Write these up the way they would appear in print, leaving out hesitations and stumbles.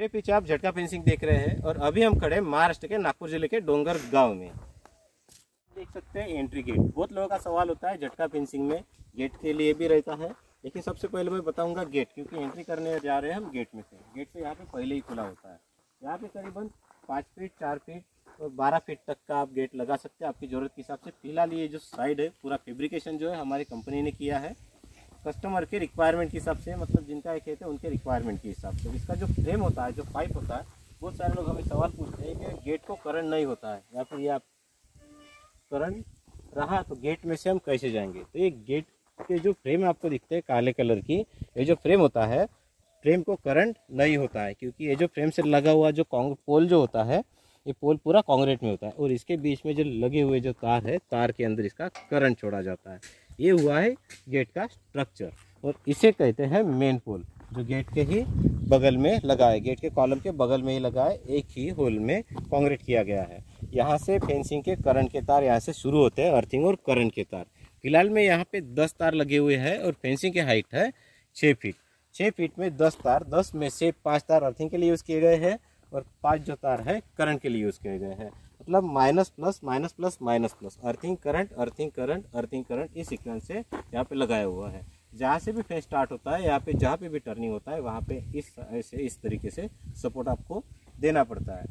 मेरे पीछे आप झटका फेंसिंग देख रहे हैं और अभी हम खड़े हैं महाराष्ट्र के नागपुर जिले के डोंगर गांव में। देख सकते हैं एंट्री गेट। बहुत लोगों का सवाल होता है झटका फेंसिंग में गेट के लिए भी रहता है, लेकिन सबसे पहले मैं बताऊंगा गेट, क्योंकि एंट्री करने जा रहे हैं हम गेट में से। गेट तो यहाँ पे पहले ही खुला होता है। यहाँ पे करीबन 5 फीट 4 फीट और 12 फीट तक का आप गेट लगा सकते हैं आपकी ज़रूरत के हिसाब से। फिलहाल ये जो साइड है पूरा फैब्रिकेशन जो है हमारी कंपनी ने किया है कस्टमर के रिक्वायरमेंट के हिसाब से, मतलब जिनका एक खेत है उनके रिक्वायरमेंट के हिसाब से। इसका जो फ्रेम होता है, जो पाइप होता है, बहुत सारे लोग हमें सवाल पूछते हैं कि गेट को करंट नहीं होता है या फिर ये आप करंट रहा तो गेट में से हम कैसे जाएंगे। तो ये गेट के जो फ्रेम आपको दिखते हैं काले कलर की, ये जो फ्रेम होता है, फ्रेम को करंट नहीं होता है, क्योंकि ये जो फ्रेम से लगा हुआ जो पोल जो होता है, ये पोल पूरा कांक्रीट में होता है और इसके बीच में जो लगे हुए जो तार है, तार के अंदर इसका करंट छोड़ा जाता है। ये हुआ है गेट का स्ट्रक्चर और इसे कहते हैं मेन पोल, जो गेट के ही बगल में लगा है, गेट के कॉलम के बगल में ही लगा है। एक ही होल में कांक्रीट किया गया है। यहाँ से फेंसिंग के करंट के तार यहाँ से शुरू होते हैं, अर्थिंग और करंट के तार। फिलहाल में यहाँ पे 10 तार लगे हुए हैं और फेंसिंग की हाइट है 6 फीट। 6 फीट में 10 तार, 10 में से 5 तार अर्थिंग के लिए यूज़ किए गए हैं और 5 जो तार है करंट के लिए यूज़ किए गए हैं। मतलब minus plus minus plus minus plus, earthing current earthing current earthing current, इस सीक्वेंस से यहाँ पे लगाया हुआ है। जहाँ से भी फेंस स्टार्ट होता है, यहाँ पे जहाँ पे भी टर्निंग होता है, वहाँ पे इस तरीके से सपोर्ट आपको देना पड़ता है।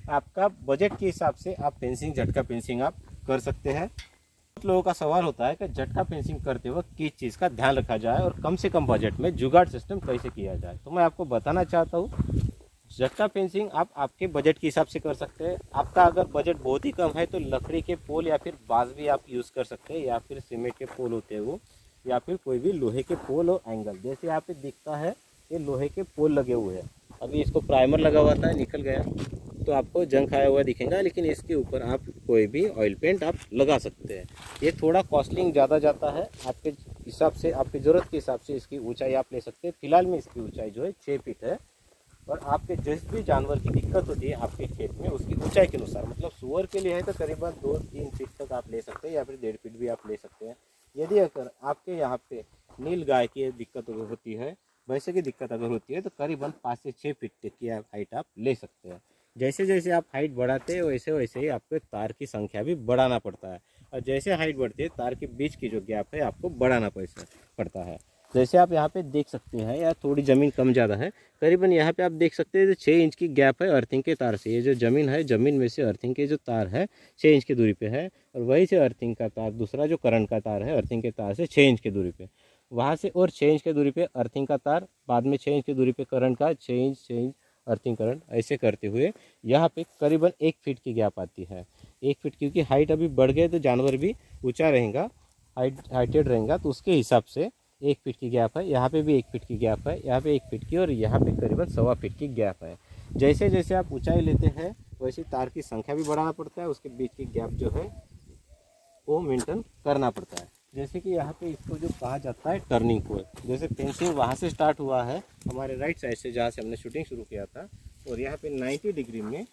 आपका बजट के हिसाब से आप फेंसिंग, झटका फेंसिंग आप कर सकते हैं। बहुत लोगों का सवाल होता है कि झटका फेंसिंग करते वक्त किस चीज़ का ध्यान रखा जाए और कम से कम बजट में जुगाड़ सिस्टम कैसे किया जाए। तो मैं आपको बताना चाहता हूँ, झटका फेंसिंग आप आपके बजट के हिसाब से कर सकते हैं। आपका अगर बजट बहुत ही कम है तो लकड़ी के पोल या फिर बांस भी आप यूज़ कर सकते हैं, या फिर सीमेंट के पोल होते हैं वो, या फिर कोई भी लोहे के पोल और एंगल। जैसे यहाँ पे दिखता है ये लोहे के पोल लगे हुए हैं। अभी इसको प्राइमर लगा हुआ था, निकल गया तो आपको जंग खाया हुआ दिखेगा, लेकिन इसके ऊपर आप कोई भी ऑयल पेंट आप लगा सकते हैं। ये थोड़ा कॉस्टलिंग ज़्यादा जाता है, आपके हिसाब से, आपकी ज़रूरत के हिसाब से इसकी ऊंचाई आप ले सकते हैं। फिलहाल में इसकी ऊंचाई जो है 6 फीट है और आपके जिस भी जानवर की दिक्कत होती है आपके खेत में, उसकी ऊंचाई के अनुसार, मतलब सुअर के लिए है तो करीबन 2-3 फीट तक आप ले सकते हैं या फिर 1.5 फीट भी आप ले सकते हैं। यदि अगर आपके यहाँ पे नील गाय की दिक्कत होती है, भैंसे की दिक्कत अगर होती है, तो करीबन 5 से 6 फीट तक की हाइट आप ले सकते हैं। जैसे जैसे आप हाइट बढ़ाते हैं वैसे वैसे ही आपको तार की संख्या भी बढ़ाना पड़ता है, और जैसे हाइट बढ़ती है तार के बीच की जो गैप है आपको बढ़ाना पड़ता है। जैसे आप यहाँ पे देख सकते हैं, या थोड़ी ज़मीन कम ज़्यादा है, करीबन यहाँ पे आप देख सकते हैं 6 इंच की गैप है अर्थिंग के तार से। ये जो ज़मीन है, ज़मीन में से अर्थिंग के जो तार है 6 इंच की दूरी पे है, और वहीं से अर्थिंग का तार, दूसरा जो करंट का तार है अर्थिंग के तार से 6 इंच की दूरी पे, वहाँ से और 6 इंच की दूरी पे अर्थिंग का तार, बाद में 6 इंच की दूरी पे करंट का, 6 इंच अर्थिंग करंट, ऐसे करते हुए यहाँ पे करीबन 1 फीट की गैप आती है। 1 फीट, क्योंकि हाइट अभी बढ़ गए तो जानवर भी ऊँचा रहेगा, हाइटेड रहेगा, तो उसके हिसाब से 1 फीट की गैप है। यहाँ पे भी 1 फीट की गैप है, यहाँ पे 1 फीट की, और यहाँ पे करीबन 1.25 फीट की गैप है। जैसे जैसे आप ऊंचाई लेते हैं वैसे तार की संख्या भी बढ़ाना पड़ता है, उसके बीच की गैप जो है वो मेंटेन करना पड़ता है। जैसे कि यहाँ पे इसको जो कहा जाता है टर्निंग पोल, जैसे फेंसिंग वहाँ से स्टार्ट हुआ है हमारे राइट साइड से, जहाँ से हमने शूटिंग शुरू किया था, और यहाँ पे 90 डिग्री में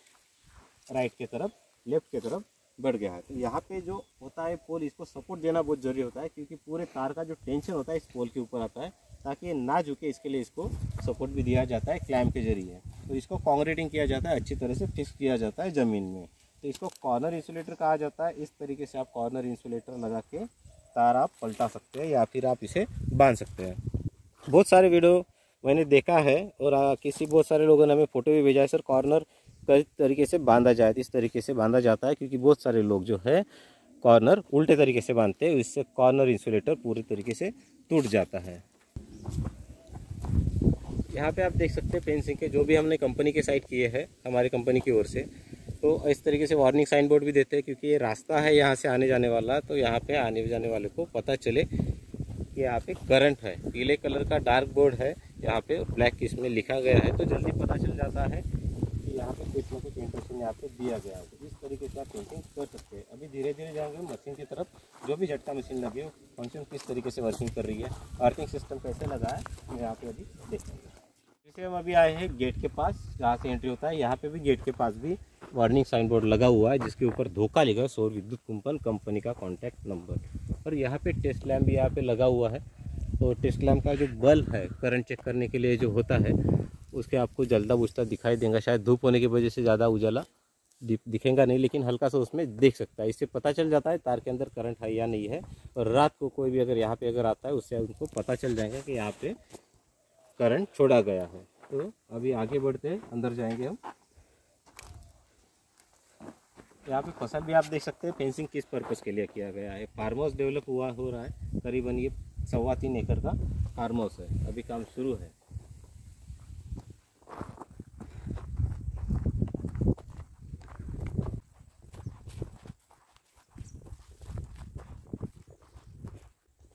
राइट की तरफ, लेफ्ट की तरफ बढ़ गया है। तो यहाँ पे जो होता है पोल, इसको सपोर्ट देना बहुत जरूरी होता है, क्योंकि पूरे तार का जो टेंशन होता है इस पोल के ऊपर आता है, ताकि ये ना झुके, इसके लिए इसको सपोर्ट भी दिया जाता है क्लैम्प के जरिए। तो इसको कांक्रीटिंग किया जाता है, अच्छी तरह से फिक्स किया जाता है ज़मीन में। तो इसको कॉर्नर इंसुलेटर कहा जाता है। इस तरीके से आप कॉर्नर इंसुलेटर लगा के तार आप पलटा सकते हैं या फिर आप इसे बांध सकते हैं। बहुत सारे वीडियो मैंने देखा है और बहुत सारे लोगों ने हमें फ़ोटो भी भेजा है, सर कॉर्नर किस तरीके से बांधा जाए। इस तरीके से बांधा जाता है, क्योंकि बहुत सारे लोग जो है कॉर्नर उल्टे तरीके से बांधते हैं, इससे कॉर्नर इंसुलेटर पूरी तरीके से टूट जाता है। यहाँ पे आप देख सकते हैं फेंसिंग के जो भी हमने कंपनी के साइड किए हैं हमारी कंपनी की ओर से, तो इस तरीके से वार्निंग साइन बोर्ड भी देते हैं, क्योंकि ये रास्ता है यहाँ से आने जाने वाला, तो यहाँ पे आने जाने वाले को पता चले कि यहाँ पे करंट है। पीले कलर का डार्क बोर्ड है यहाँ पे, ब्लैक इसमें लिखा गया है, तो जल्दी पता चल जाता है कि यहाँ पे कुछ ना कुछ इंस्ट्रक्शन यहाँ पे दिया गया है। तो इस तरीके से आप पेंटिंग कर सकते हैं। अभी धीरे धीरे जाएंगे मशीन की तरफ, जो भी झटका मशीन लगी हो, फंक्शन किस तरीके से वर्किंग कर रही है, अर्थिंग सिस्टम कैसे लगा है, मैं यहाँ पे अभी देखेंगे। जैसे हम अभी आए हैं गेट के पास, जहाँ से एंट्री होता है, यहाँ पे भी गेट के पास भी वार्निंग साइन बोर्ड लगा हुआ है, जिसके ऊपर धोखा लिखा है, सौर विद्युत कुंपण कंपनी का कॉन्टैक्ट नंबर। और यहाँ पे टेस्ट लैम्प भी यहाँ पे लगा हुआ है। तो टेस्ट लैम्प का जो बल्ब है करंट चेक करने के लिए जो होता है, उसके आपको जलता बुझता दिखाई देगा। शायद धूप होने की वजह से ज़्यादा उजाला दिखेगा नहीं, लेकिन हल्का सा उसमें देख सकता है। इससे पता चल जाता है तार के अंदर करंट है या नहीं है। और रात को कोई भी अगर यहाँ पे अगर आता है उससे उनको पता चल जाएगा कि यहाँ पे करंट छोड़ा गया है। तो अभी आगे बढ़ते हैं, अंदर जाएंगे हम। यहाँ पे फसल भी आप देख सकते हैं फेंसिंग किस पर्पज़ के लिए किया गया है। फार्म हाउस डेवलप हो रहा है, करीबन ये 3.25 एकड़ का फार्म हाउस है, अभी काम शुरू है।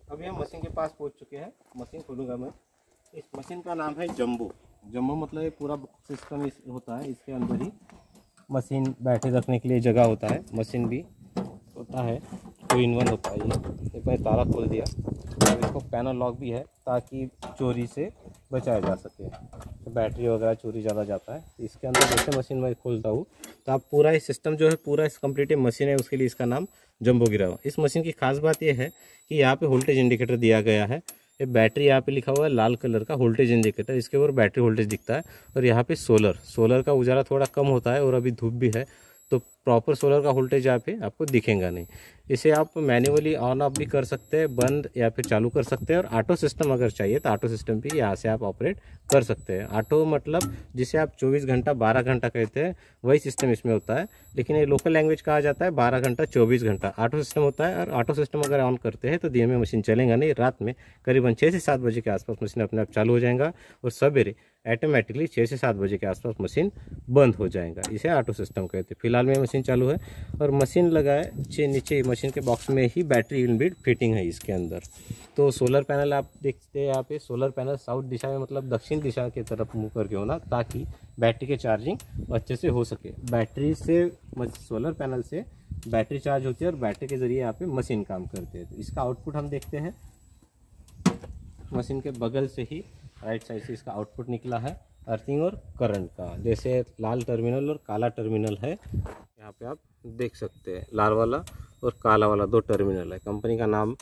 अभी हम मशीन के पास पहुँच चुके हैं। मशीन खोलूँगा मैं। इस मशीन का नाम है जंबो। जंबो मतलब ये पूरा सिस्टम होता है, इसके अंदर ही मशीन बैठे रखने के लिए जगह होता है, मशीन भी होता है, 2-in-1 होता है। ये मैंने ताला खोल दिया। और इसको पैनल लॉक भी है ताकि चोरी से बचाया जा सके। तो बैटरी वगैरह चोरी ज़्यादा जाता है। इसके अंदर जैसे मशीन मैं खोलता हूँ तो आप पूरा इस सिस्टम जो है पूरा इस कंप्लीट मशीन है, उसके लिए इसका नाम जंबो गिरा हुआ। इस मशीन की खास बात यह है कि यहाँ पे वोल्टेज इंडिकेटर दिया गया है। ये बैटरी यहाँ पे लिखा हुआ है लाल कलर का वोल्टेज इंडिकेटर, इसके ऊपर बैटरी वोल्टेज दिखता है। और यहाँ पे सोलर का उजाला थोड़ा कम होता है और अभी धूप भी है तो प्रॉपर सोलर का वोल्टेज यहाँ पे आपको दिखेगा नहीं। इसे आप मैन्युअली ऑन ऑफ भी कर सकते हैं, बंद या फिर चालू कर सकते हैं। और ऑटो सिस्टम अगर चाहिए तो ऑटो सिस्टम भी यहाँ से आप ऑपरेट कर सकते हैं। ऑटो मतलब जिसे आप 24 घंटा 12 घंटा कहते हैं, वही सिस्टम इसमें होता है। लेकिन ये लोकल लैंग्वेज कहा जाता है 12 घंटा 24 घंटा ऑटो सिस्टम होता है। और ऑटो सिस्टम अगर ऑन करते हैं तो दिन में मशीन चलेगा नहीं, रात में करीबन 6 से 7 बजे के आसपास मशीन अपने आप चालू हो जाएगा और सवेरे ऑटोमेटिकली 6 से 7 बजे के आसपास मशीन बंद हो जाएगा। इसे ऑटो सिस्टम कहते हैं। फिलहाल में मशीन चालू है और मशीन लगा है नीचे मशीन के बॉक्स में ही बैटरी इनबिल्ट फिटिंग है इसके अंदर। तो सोलर पैनल आप देखते हैं यहाँ पे, सोलर पैनल साउथ दिशा में मतलब दक्षिण दिशा की तरफ मुँह करके होना, ताकि बैटरी के चार्जिंग अच्छे से हो सके। बैटरी से सोलर पैनल से बैटरी चार्ज होती है और बैटरी के ज़रिए यहाँ पे मशीन काम करते हैं। तो इसका आउटपुट हम देखते हैं, मशीन के बगल से ही राइट साइड से इसका आउटपुट निकला है अर्थिंग और करंट का। जैसे लाल टर्मिनल और काला टर्मिनल है, यहाँ पे आप देख सकते हैं लाल वाला और काला वाला 2 टर्मिनल है। कंपनी का नाम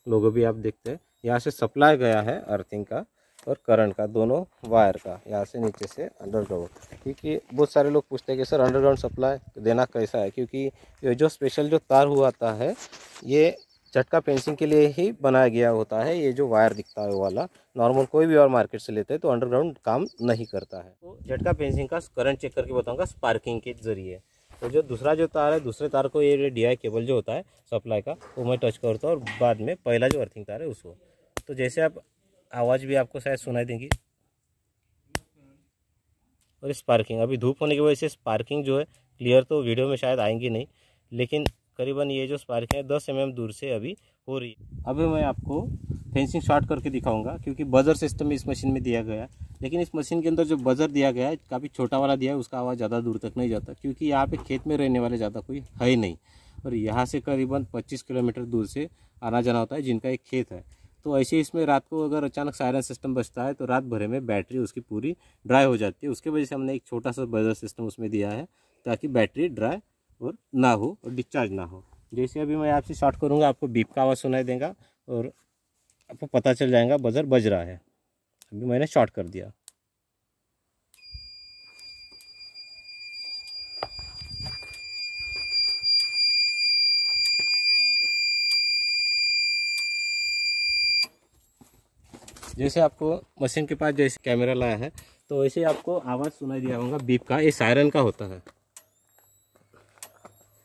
लोगो भी आप देखते हैं। यहाँ से सप्लाई गया है अर्थिंग का और करंट का, दोनों वायर का, यहाँ से नीचे से अंडरग्राउंड। क्योंकि बहुत सारे लोग पूछते हैं कि सर अंडरग्राउंड सप्लाई देना कैसा है, क्योंकि ये जो स्पेशल जो तार हुआ आता है ये झटका फेंसिंग के लिए ही बनाया गया होता है। ये जो वायर दिखता है वो वाला नॉर्मल कोई भी और मार्केट से लेते हैं तो अंडरग्राउंड काम नहीं करता है। तो झटका फेंसिंग का करंट चेक करके बताऊंगा स्पार्किंग के जरिए। तो जो दूसरा जो तार है, दूसरे तार को ये DI केबल जो होता है सप्लाई का वो मैं टच करता हूँ और बाद में पहला जो अर्थिंग तार है उसको। तो जैसे आप आवाज़ भी आपको शायद सुनाई देंगी। और स्पार्किंग, अभी धूप होने की वजह से स्पार्किंग जो है क्लियर तो वीडियो में शायद आएंगी नहीं, लेकिन करीबन ये जो स्पार्किंग है 10 mm दूर से अभी हो रही है। अभी मैं आपको फेंसिंग शॉर्ट करके दिखाऊंगा, क्योंकि बजर सिस्टम इस मशीन में दिया गया है। लेकिन इस मशीन के अंदर जो बजर दिया गया है काफ़ी छोटा वाला दिया है, उसका आवाज़ ज़्यादा दूर तक नहीं जाता, क्योंकि यहाँ पे खेत में रहने वाले ज़्यादा कोई है ही नहीं। और यहाँ से करीबन 25 किलोमीटर दूर से आना जाना होता है जिनका एक खेत है। तो ऐसे इसमें रात को अगर अचानक सायरन सिस्टम बजता है तो रात भर में बैटरी उसकी पूरी ड्राई हो जाती है। उसके वजह से हमने एक छोटा सा बजर सिस्टम उसमें दिया है ताकि बैटरी ड्राई और ना हो और डिस्चार्ज ना हो। जैसे अभी मैं आपसे शॉर्ट करूँगा आपको बीप का आवाज़ सुनाई देगा और आपको पता चल जाएगा बजर बज रहा है। अभी मैंने शॉर्ट कर दिया। जैसे आपको मशीन के पास जैसे कैमरा लाया है तो वैसे आपको आवाज़ सुनाई दिया होगा बीप का, ये सायरन का होता है।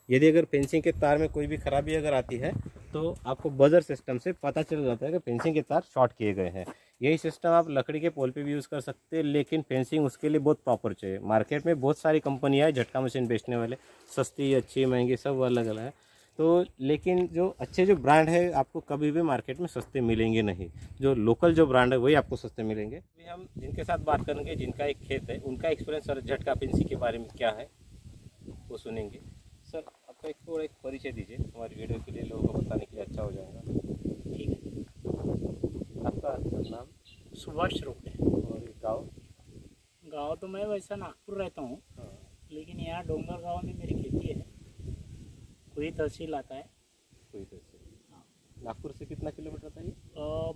यदि अगर फेंसिंग के तार में कोई भी खराबी अगर आती है तो आपको बजर सिस्टम से पता चल जाता है कि फेंसिंग के तार शॉर्ट किए गए हैं। यही सिस्टम आप लकड़ी के पोल पे भी यूज़ कर सकते हैं, लेकिन फेंसिंग उसके लिए बहुत प्रॉपर चाहिए। मार्केट में बहुत सारी कंपनियाँ हैं झटका मशीन बेचने वाले, सस्ती अच्छी महंगी सब अलग अलग है। तो लेकिन जो अच्छे जो ब्रांड है आपको कभी भी मार्केट में सस्ते मिलेंगे नहीं। जो लोकल जो ब्रांड है वही आपको सस्ते मिलेंगे। अभी हम जिनके साथ बात करेंगे, जिनका एक खेत है, उनका एक्सपीरियंस सर झटका फेंसिंग के बारे में क्या है वो सुनेंगे। सर आपका थोड़ा एक परिचय दीजिए, हमारी वीडियो के लिए लोगों को बताने के लिए अच्छा हो जाएगा। ठीक है। आपका नाम? सुभाष रोपड़े। और गाँव? गाँव तो मैं वैसा नागपुर रहता हूँ। हाँ। लेकिन यहाँ डोंगर गांव में मेरी खेती है। कोई तहसील आता है। कोई तहसील। नागपुर से कितना किलोमीटर था ये?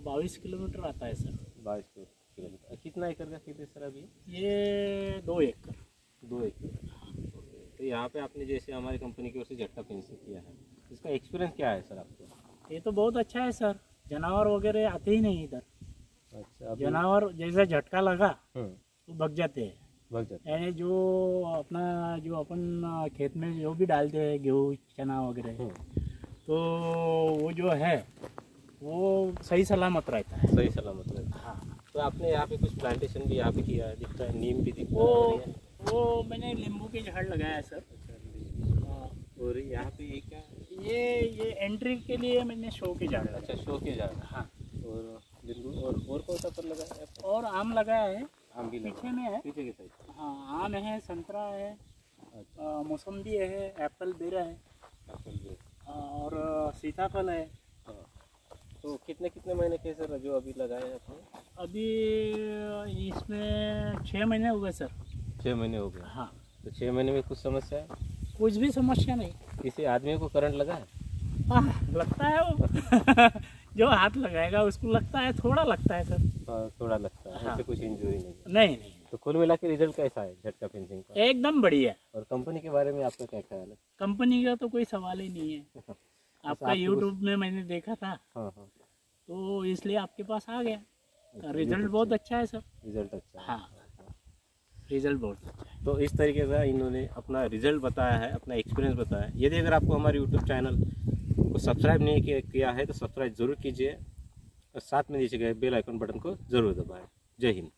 22 किलोमीटर आता है सर। 22 किलोमीटर। किलोमीटर। कितना एकड़ का खेत है सर अभी? ये 2 एकड़। 2 एकड़। तो यहाँ पे आपने जैसे हमारी कंपनी की ओर से झटका फेंसिंग किया है, इसका एक्सपीरियंस क्या है सर आपको? ये तो बहुत अच्छा है सर, जानवर वगैरह आते ही नहीं इधर। अच्छा, जानवर जैसे झटका लगा तो भग जाते हैं। भाग जाते यानी जो अपन खेत में जो भी डालते हैं गेहूँ चना वगैरह, तो वो जो है वो सही सलामत रहता है। सही सलामत रहता है। हाँ, तो आपने यहाँ पे कुछ प्लांटेशन भी यहाँ पे किया है, दिखता है नीम भी दिखता है। वो मैंने नींबू के झाड़ लगाया है सर। हाँ, और यहाँ पे ये क्या? ये एंट्री के लिए मैंने शो के झाड़ लगाया। अच्छा, शो के झाड़। हाँ, और बिल्कुल। और कौन सा फल लगाया है आपने? और आम लगाया है, आम भी पीछे में है। पीछे की साइड। हाँ, आम है, संतरा है, अच्छा, मौसम्बी है, एप्पल बेर है, एप्पल भी। और सीताफल है। हाँ। तो कितने कितने महीने के सर जो अभी लगाए हैं आपने? अभी इसमें 6 महीने हो गए सर। 6 महीने हो गए। हाँ, तो 6 महीने में कुछ समस्या है? कुछ भी समस्या नहीं। किसी आदमी को करंट लगा है? लगता है वो जो हाथ लगाएगा उसको लगता है, थोड़ा लगता है सर। हाँ, थोड़ा लगता है। हाँ। ऐसे कुछ इंजरी नहीं। नहीं नहीं, तो कुल मिला के रिजल्ट कैसा है झटका फेंसिंग का? एकदम बढ़िया। और कंपनी के बारे में आपका क्या ख्याल है? कंपनी का तो कोई सवाल ही नहीं है। आपका आपके यूट्यूब में मैंने देखा था, हाँ हाँ, तो इसलिए आपके पास आ गया। अच्छा, रिजल्ट YouTube बहुत से अच्छा है सर। रिजल्ट अच्छा है। हाँ, रिजल्ट बहुत अच्छा है। तो इस तरीके से इन्होंने अपना रिजल्ट बताया है, अपना एक्सपीरियंस बताया है। यदि अगर आपको हमारे यूट्यूब चैनल को सब्सक्राइब नहीं किया है तो सब्सक्राइब जरूर कीजिए और साथ में नीचे गए बेल आइकन बटन को जरूर दबाएं। जय हिंद।